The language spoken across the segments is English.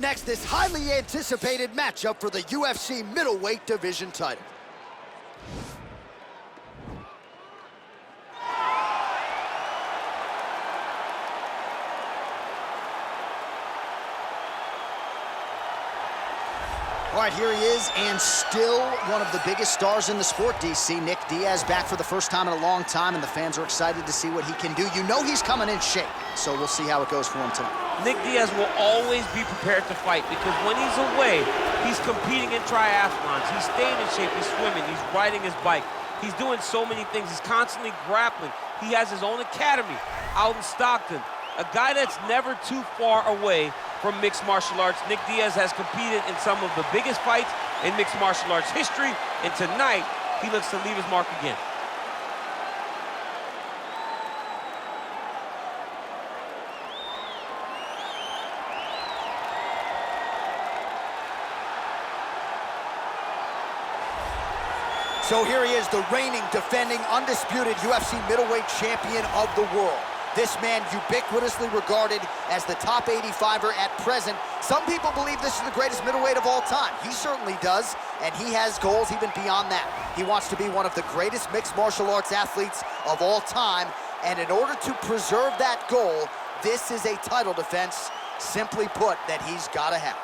Next, this highly anticipated matchup for the UFC middleweight division title. All right, here he is, and still one of the biggest stars in the sport, DC. Nick Diaz back for the first time in a long time, and the fans are excited to see what he can do. You know he's coming in shape, so we'll see how it goes for him tonight. Nick Diaz will always be prepared to fight because when he's away, he's competing in triathlons. He's staying in shape, he's swimming, he's riding his bike. He's doing so many things. He's constantly grappling. He has his own academy out in Stockton. A guy that's never too far away from mixed martial arts. Nick Diaz has competed in some of the biggest fights in mixed martial arts history, and tonight, he looks to leave his mark again. So here he is, the reigning, defending, undisputed UFC middleweight champion of the world. This man ubiquitously regarded as the top 85er at present. Some people believe this is the greatest middleweight of all time. He certainly does, and he has goals even beyond that. He wants to be one of the greatest mixed martial arts athletes of all time, and in order to preserve that goal, this is a title defense, simply put, that he's got to have.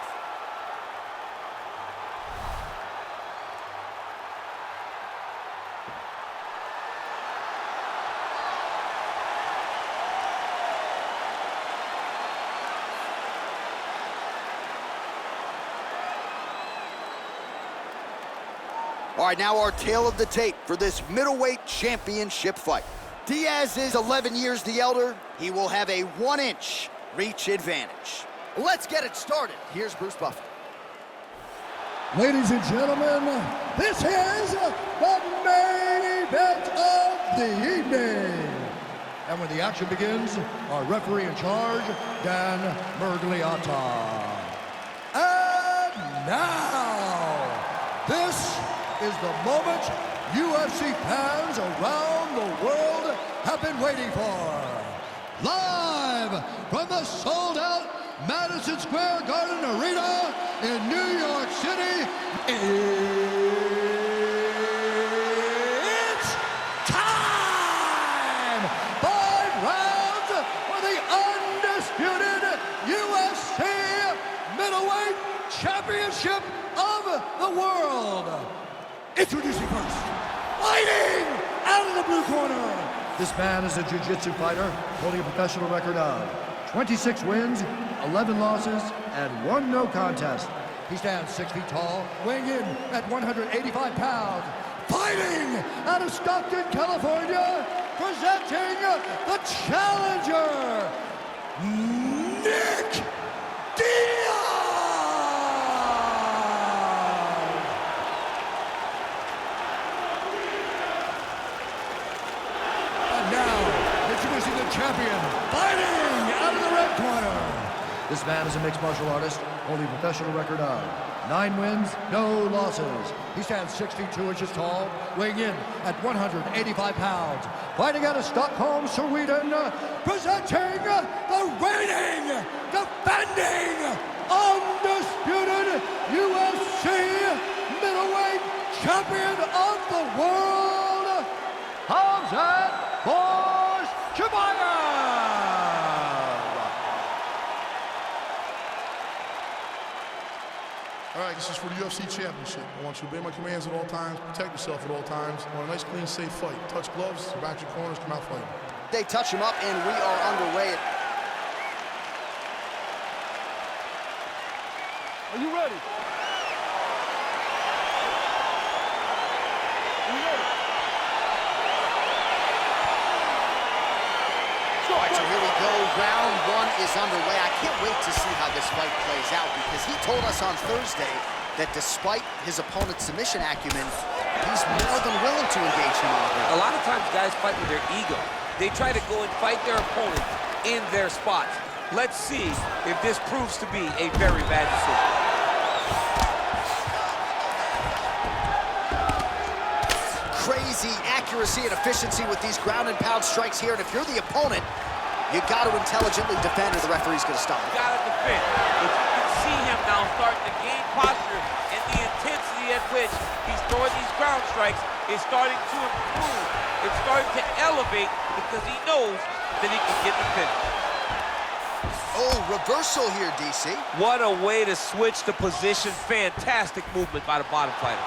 All right, now our tale of the tape for this middleweight championship fight. Diaz is 11 years the elder. He will have a 1-inch reach advantage. Let's get it started. Here's Bruce Buffer. Ladies and gentlemen, this is the main event of the evening. And when the action begins, our referee in charge, Dan Mergliata. And now, this is the moment UFC fans around the world have been waiting for. Live from the sold-out Madison Square Garden Arena in New York City, it's time! 5 rounds for the undisputed UFC Middleweight Championship of the world. Introducing first, fighting out of the blue corner. This man is a jiu-jitsu fighter holding a professional record of 26 wins, 11 losses, and 1 no contest. He stands 6 feet tall, weighing in at 185 pounds. Fighting out of Stockton, California, presenting the challenger, Nick Diaz. Introducing the champion, fighting out of the red corner. This man is a mixed martial artist, holding a professional record of 9 wins, no losses. He stands 6 feet 2 inches tall, weighing in at 185 pounds. Fighting out of Stockholm, Sweden, presenting the reigning, defending, undisputed UFC middleweight champion of the world, Khamzat Chimaev! All right, this is for the UFC Championship. I want you to obey my commands at all times, protect yourself at all times. I want a nice, clean, safe fight. Touch gloves, back your corners, come out fighting. They touch him up, and we are underway. Are you ready? All right, so here we go. Round 1 is underway. I can't wait to see how this fight plays out because he told us on Thursday that despite his opponent's submission acumen, he's more than willing to engage him on the ground. A lot of times guys fight with their ego. They try to go and fight their opponent in their spots. Let's see if this proves to be a very bad decision. Crazy accuracy and efficiency with these ground and pound strikes here, and if you're the opponent, you got to intelligently defend or the referee's going to stop. You got to defend. If you can see him now starting to gain posture, and the intensity at which he's throwing these ground strikes is starting to improve. It's starting to elevate because he knows that he can get the finish. Oh, reversal here, DC. What a way to switch the position. Fantastic movement by the bottom fighter.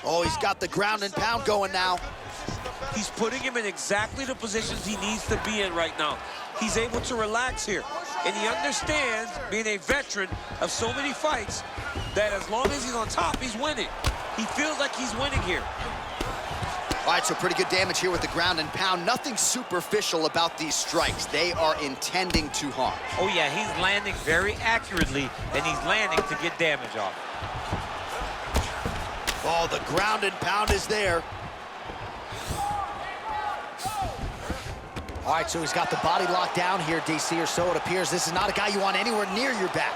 Oh, he's got the ground and pound going now. He's putting him in exactly the positions he needs to be in right now. He's able to relax here. And he understands, being a veteran of so many fights, that as long as he's on top, he's winning. He feels like he's winning here. All right, so pretty good damage here with the ground and pound. Nothing superficial about these strikes. They are intending to harm. Oh, yeah, he's landing very accurately, and he's landing to get damage off. Oh, the ground and pound is there. All right, so he's got the body locked down here, DC, or so it appears. This is not a guy you want anywhere near your back.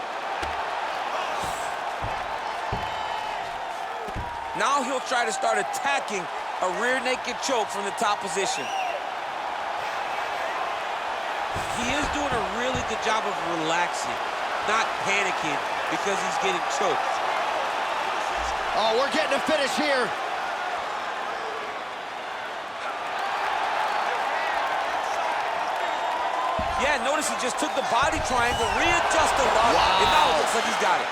Now he'll try to start attacking a rear naked choke from the top position. He is doing a really good job of relaxing, not panicking because he's getting choked. Oh, we're getting a finish here. Yeah, notice he just took the body triangle, readjusted a lot, Wow. and now it looks like he's got it.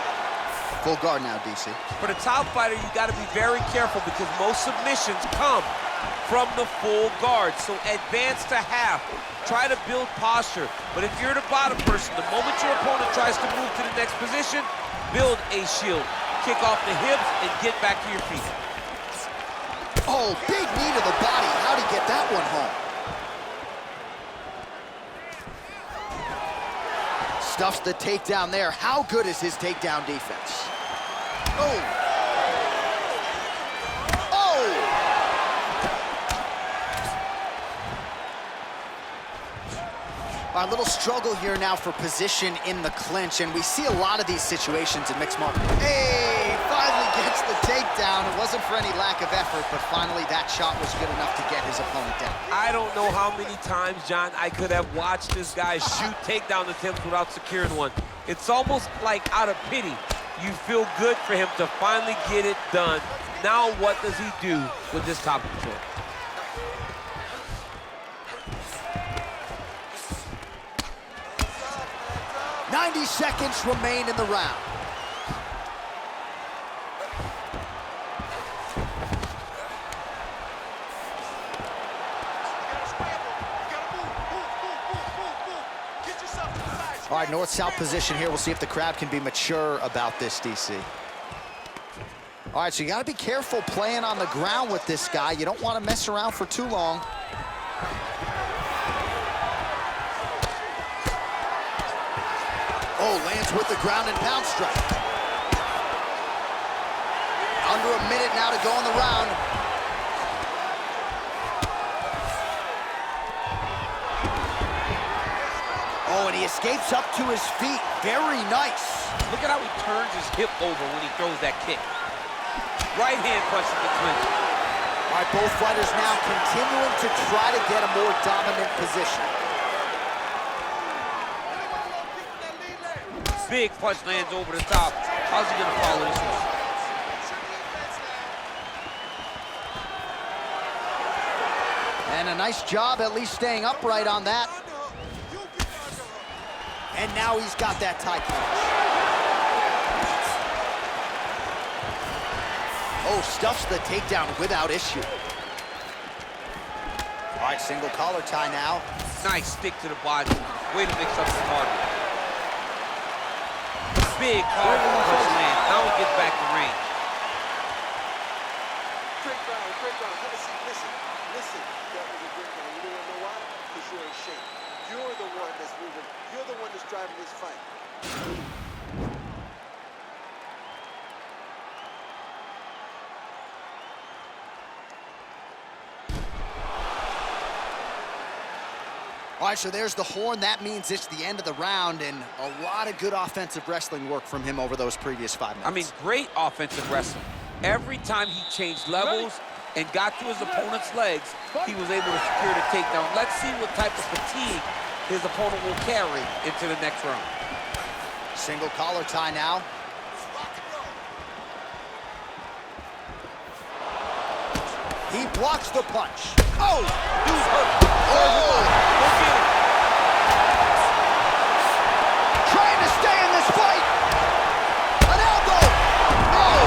Full guard now, DC. For the top fighter, you got to be very careful because most submissions come from the full guard. So advance to half. Try to build posture. But if you're the bottom person, the moment your opponent tries to move to the next position, build a shield. Kick off the hips and get back to your feet. Oh, big knee to the body. How'd he get that one home? Stuffs the takedown there. How good is his takedown defense? Oh! Oh! Our little struggle here now for position in the clinch, and we see a lot of these situations in mixed martial arts. Hey, finally gets the takedown. It wasn't for any lack of effort, but finally that shot was good enough to get his opponent down. I don't know how many times, John, I could have watched this guy shoot takedown attempts without securing one. It's almost like out of pity. You feel good for him to finally get it done. Now what does he do with this top control? .90 seconds remain in the round. All right, north-south position here. We'll see if the crowd can be mature about this, DC. All right, so you got to be careful playing on the ground with this guy. You don't want to mess around for too long. Oh, lands with the ground and pound strike. Under a minute now to go in the round. Oh, and he escapes up to his feet. Very nice. Look at how he turns his hip over when he throws that kick. Right hand punch in the clinch. All right, both fighters now continuing to try to get a more dominant position. Big punch lands over the top. How's he gonna follow this one? And a nice job at least staying upright on that. And now he's got that tie clinch. Oh, stuffs the takedown without issue. All right, single collar tie now. Nice stick to the body. Way to mix up the target. Big powerful punch land. Now he gets back to range. Great round, great round. Have a seat. Listen. That was a great round. You don't know why? Because you're in shape. You're the one that's moving. You're the one that's driving this fight. All right, so there's the horn. That means it's the end of the round, and a lot of good offensive wrestling work from him over those previous 5 minutes. I mean, great offensive wrestling. Every time he changed levels and got to his opponent's legs, he was able to secure the takedown. Let's see what type of fatigue his opponent will carry into the next round. Single collar tie now. He blocks the punch. Oh! Dude's hurt. Oh! Go get him. Trying to stay in this fight. An elbow. Oh!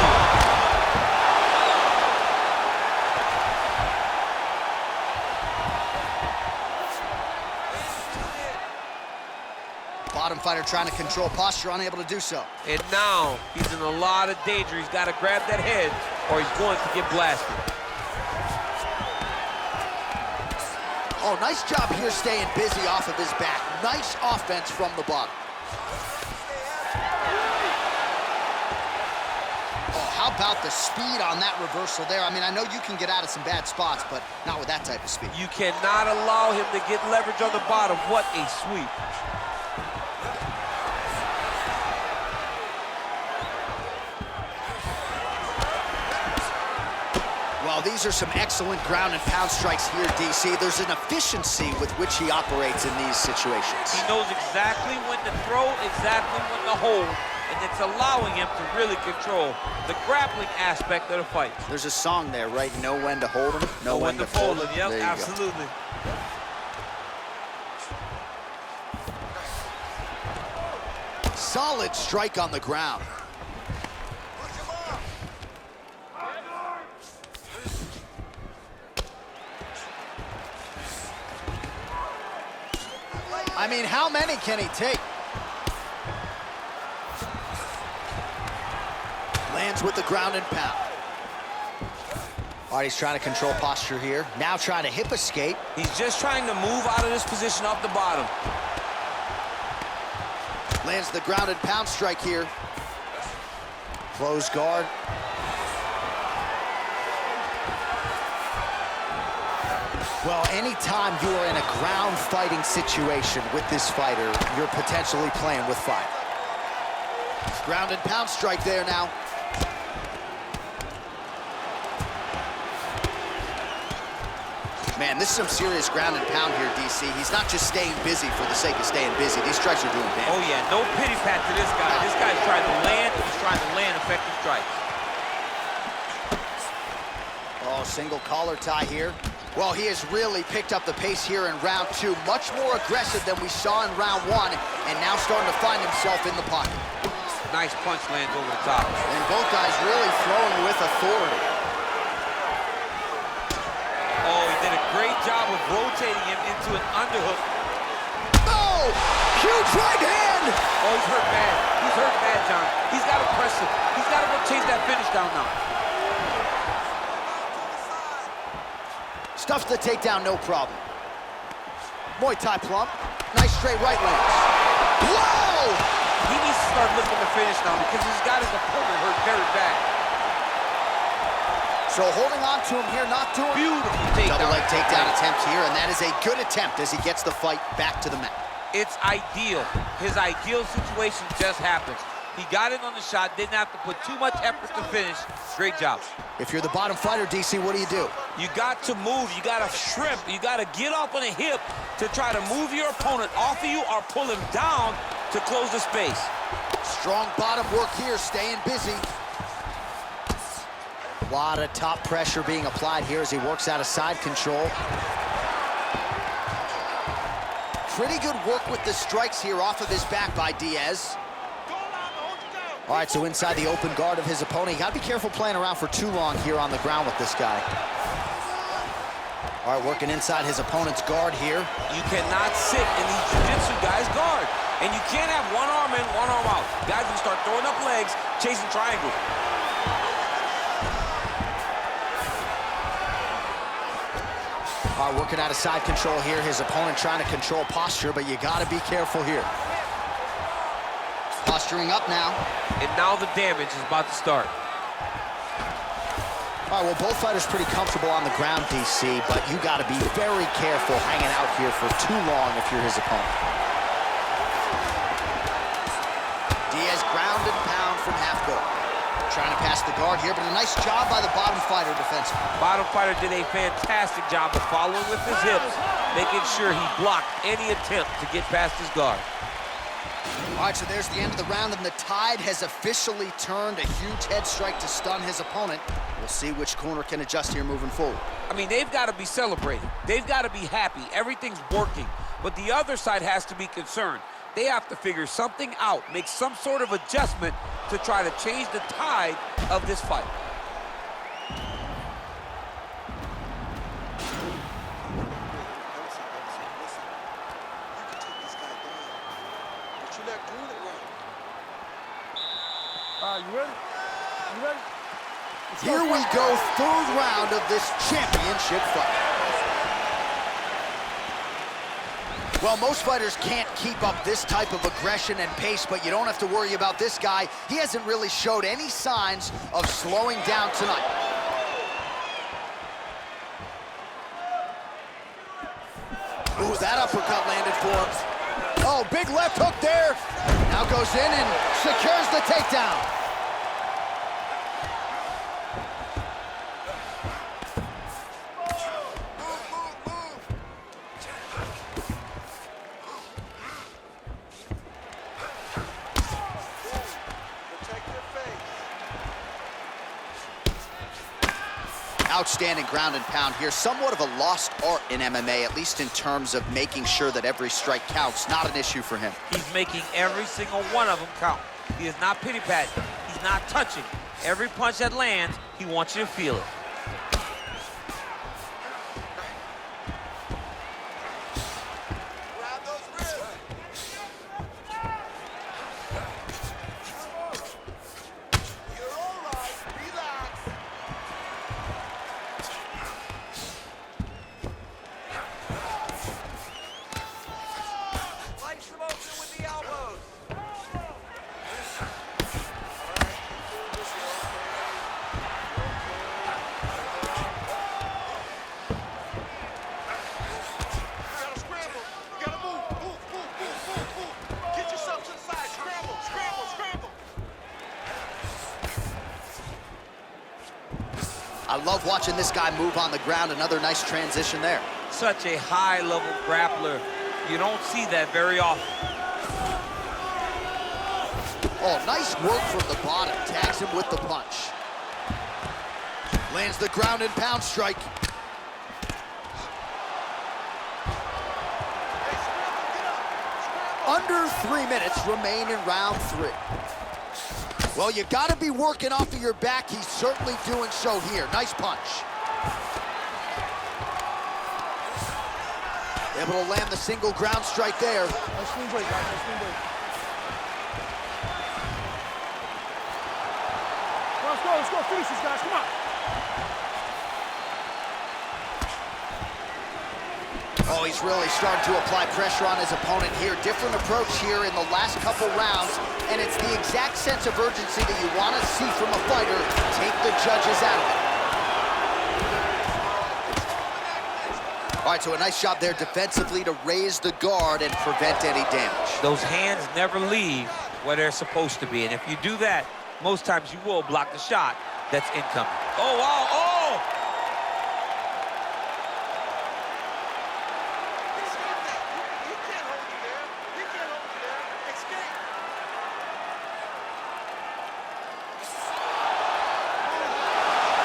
Bottom fighter trying to control posture, unable to do so. And now he's in a lot of danger. He's got to grab that head or he's going to get blasted. Oh, nice job here staying busy off of his back. Nice offense from the bottom. Oh, how about the speed on that reversal there? I mean, I know you can get out of some bad spots, but not with that type of speed. You cannot allow him to get leverage on the bottom. What a sweep. Well, these are some excellent ground and pound strikes here, DC. There's an efficiency with which he operates in these situations. He knows exactly when to throw, exactly when to hold, and it's allowing him to really control the grappling aspect of the fight. There's a song there, right? Know when to hold him, know when to fold him. Yep, There you absolutely. go. Solid strike on the ground. I mean, how many can he take? Lands with the ground and pound. All right, he's trying to control posture here. Now trying to hip escape. He's just trying to move out of this position off the bottom. Lands the ground and pound strike here. Close guard. Well, anytime you are in a ground fighting situation with this fighter, you're potentially playing with fire. Ground and pound strike there now. Man, this is some serious ground and pound here, DC. He's not just staying busy for the sake of staying busy. These strikes are doing damage. Oh, yeah, no pity pat to this guy. This guy's trying to land. He's trying to land effective strikes. Oh, single collar tie here. Well, he has really picked up the pace here in round two. Much more aggressive than we saw in round one, and now starting to find himself in the pocket. Nice punch lands over the top. And both guys really throwing with authority. Oh, he did a great job of rotating him into an underhook. Oh, huge right hand. Oh, he's hurt bad. He's hurt bad, John. He's got to press it. He's got to go chase that finish down now. Stuffs the takedown, no problem. Muay Thai plump. Nice straight right lands. Whoa! He needs to start looking to finish now because he's got his opponent hurt very bad. So holding on to him here, not doing Beautiful takedown. double leg takedown attempt here, and that is a good attempt as he gets the fight back to the mat. It's ideal. His ideal situation just happened. He got in on the shot, didn't have to put too much effort to finish. Great job. If you're the bottom fighter, DC, what do? You got to move, you got to shrimp, you got to get up on a hip to try to move your opponent off of you or pull him down to close the space. Strong bottom work here, staying busy. A lot of top pressure being applied here as he works out of side control. Pretty good work with the strikes here off of his back by Diaz. All right, so inside the open guard of his opponent. You gotta be careful playing around for too long here on the ground with this guy. All right, working inside his opponent's guard here. You cannot sit in these jiu-jitsu guys' guard. And you can't have one arm in, one arm out. Guys will start throwing up legs, chasing triangles. All right, working out of side control here. His opponent trying to control posture, but you gotta be careful here. Posturing up now. And now the damage is about to start. All right, well, both fighters pretty comfortable on the ground, DC, but you got to be very careful hanging out here for too long if you're his opponent. Diaz ground and pound from half guard. Trying to pass the guard here, but a nice job by the bottom fighter defensively. Bottom fighter did a fantastic job of following with his hips, making sure he blocked any attempt to get past his guard. All right, so there's the end of the round, and the tide has officially turned. A huge head strike to stun his opponent. We'll see which corner can adjust here moving forward. I mean, they've got to be celebrating. They've got to be happy. Everything's working. But the other side has to be concerned. They have to figure something out, make some sort of adjustment to try to change the tide of this fight. You ready? You ready? Here we go, third round of this championship fight. Well, most fighters can't keep up this type of aggression and pace, but you don't have to worry about this guy. He hasn't really showed any signs of slowing down tonight. Ooh, that uppercut landed for him. Oh, big left hook there. Now goes in and secures the takedown. Outstanding ground and pound here. Somewhat of a lost art in MMA, at least in terms of making sure that every strike counts. Not an issue for him. He's making every single one of them count. He is not pity-patting. He's not touching. Every punch that lands, he wants you to feel it. I love watching this guy move on the ground. Another nice transition there. Such a high-level grappler. You don't see that very often. Oh, nice work from the bottom. Tags him with the punch. Lands the ground and pound strike. Under 3 minutes remain in round 3. Well, you gotta be working off of your back. He's certainly doing so here. Nice punch. Able to land the single ground strike there. Nice clean break, guys. Nice clean break. Let's go. Finish this, guys. Come on. Oh, he's really starting to apply pressure on his opponent here. Different approach here in the last couple rounds, and it's the exact sense of urgency that you want to see from a fighter. Take the judges out of it. All right, so a nice job there defensively to raise the guard and prevent any damage. Those hands never leave where they're supposed to be, and if you do that, most times you will block the shot that's incoming. Oh, wow, oh!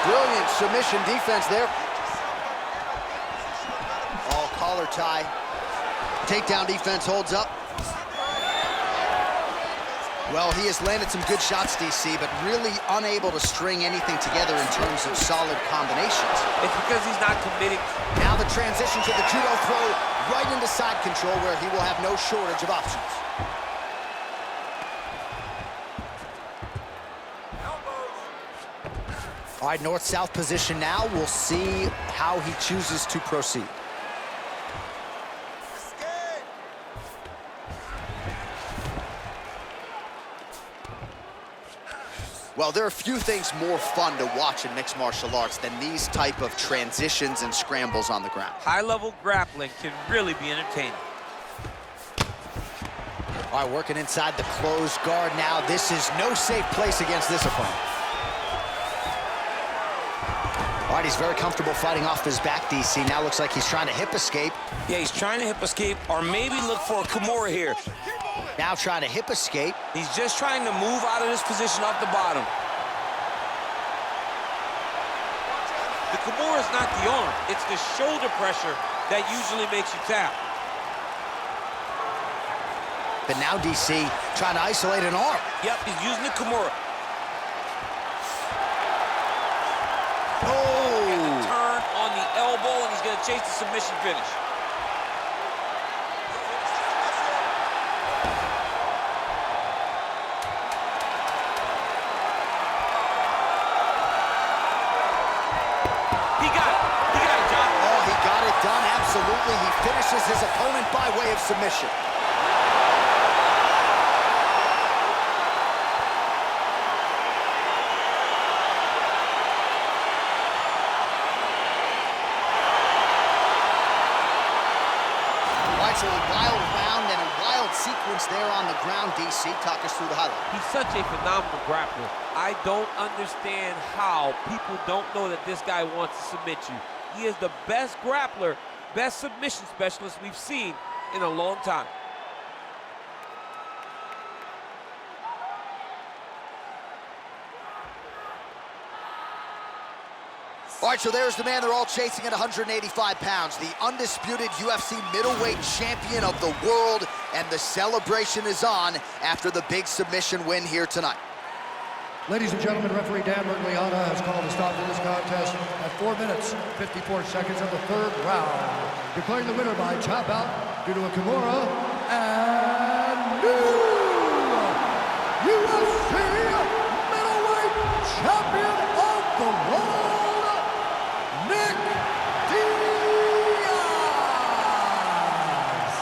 Brilliant submission defense there. Oh, collar tie. Takedown defense holds up. Well, he has landed some good shots, DC, but really unable to string anything together in terms of solid combinations. It's because he's not committing. Now the transition to the judo throw right into side control, where he will have no shortage of options. All right, north-south position now. We'll see how he chooses to proceed. Well, there are few things more fun to watch in mixed martial arts than these type of transitions and scrambles on the ground. High-level grappling can really be entertaining. All right, working inside the closed guard now. This is no safe place against this opponent. right, he's very comfortable fighting off his back, DC. Now looks like he's trying to hip escape. Yeah, he's trying to hip escape or maybe look for a Kimura here. Now trying to hip escape. He's just trying to move out of this position off the bottom. The Kimura is not the arm. It's the shoulder pressure that usually makes you tap. But now DC trying to isolate an arm. Yep, he's using the Kimura. Oh! And the turn on the elbow, and he's going to chase the submission finish. He got it. He got it, John. Oh, he got it done, absolutely. He finishes his opponent by way of submission. So a wild round and a wild sequence there on the ground, DC. Talk us through the highlight. He's such a phenomenal grappler. I don't understand how people don't know that this guy wants to submit you. He is the best grappler, best submission specialist we've seen in a long time. All right, so there's the man they're all chasing at 185 pounds, the undisputed UFC middleweight champion of the world, and the celebration is on after the big submission win here tonight. Ladies and gentlemen, referee Dan Mergliana has called a stop to this contest at 4 minutes, 54 seconds of the third round, declaring the winner by tap out due to a Kimura and new UFC middleweight champion of the world,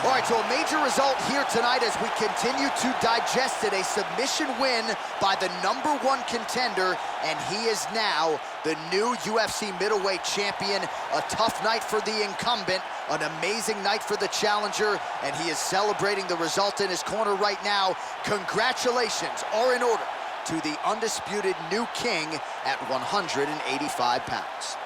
All right, so a major result here tonight as we continue to digest it. A submission win by the #1 contender, and he is now the new UFC middleweight champion. A tough night for the incumbent, an amazing night for the challenger, and he is celebrating the result in his corner right now. Congratulations are in order to the undisputed new king at 185 pounds.